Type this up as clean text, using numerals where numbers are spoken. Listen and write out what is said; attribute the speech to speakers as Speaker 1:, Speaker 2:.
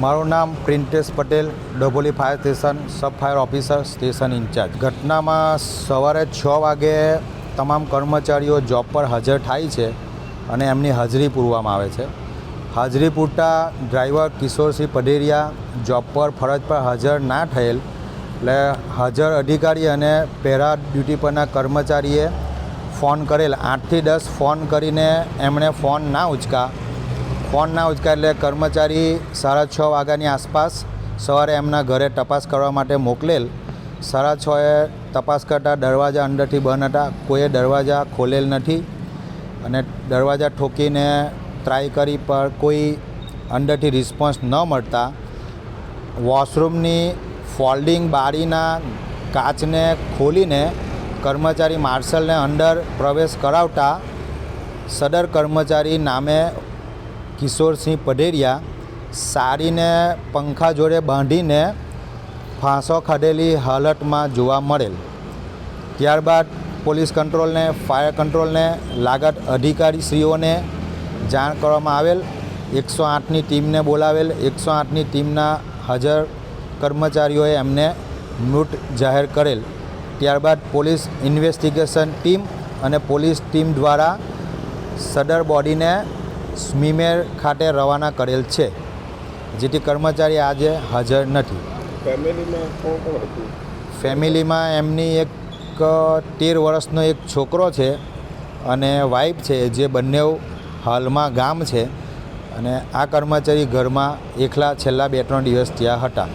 Speaker 1: મારું નામ Printesh Patel, Dabholi fire station sub fire officer, station incharge. ઘટનામાં સવારે 6 વાગે તમામ કર્મચારીઓ જોબ પર હાજર થાય છે અને એમની હાજરી પૂરવામાં આવે છે. હાજરી પૂરતા ડ્રાઈવર કિશોરસિંહ પઢેરિયા જોબ પર ફરજ પર હાજર ના થયેલ, એટલે હાજર અધિકારી અને પેરા ડ્યુટી પરના કર્મચારીએ ફોન કરેલ. 8 થી 10 ફોન કરીને એમણે ફોન ના ઉચકા એટલે કર્મચારી 6:30 વાગ્યાની આસપાસ સવારે એમના ઘરે તપાસ કરવા માટે મોકલેલ. 6:30 તપાસ કરતાં દરવાજા અંદરથી બંધ હતા, કોઈએ દરવાજા ખોલેલ નથી અને દરવાજા ઠોકીને ટ્રાય કરી પણ કોઈ અંદરથી રિસ્પોન્સ ન મળતા વોશરૂમની ફોલ્ડિંગ બારીના કાચને ખોલીને કર્મચારી માર્શલને અંદર પ્રવેશ કરાવતા સદર કર્મચારી નામે કિશોરસિંહ પઢેરિયા સારીને પંખા જોડે બાંધીને ફાંસો ખાધેલી હાલતમાં જોવા મળેલ. ત્યારબાદ પોલીસ કંટ્રોલને, ફાયર કંટ્રોલને, લાગત અધિકારીશ્રીઓને જાણ કરવામાં આવેલ. 108ની ટીમને બોલાવેલ. 108ની ટીમના હાજર કર્મચારીઓએ એમને મૃત જાહેર કરેલ. ત્યારબાદ પોલીસ ઇન્વેસ્ટિગેશન ટીમ અને પોલીસ ટીમ દ્વારા સદર બોડીને સ્મીમેર ખાતે રવાના કરેલ છે, જેથી કર્મચારી આજે હાજર નથી.
Speaker 2: ફેમિલીમાં કોણ કોણ હતું?
Speaker 1: ફેમિલીમાં એમની એક 13 વર્ષનો એક છોકરો છે અને વાઈફ છે, જે બંને હાલમાં ગામ છે અને આ કર્મચારી ઘરમાં એકલા છેલ્લા 2-3 દિવસ ત્યાં હતા.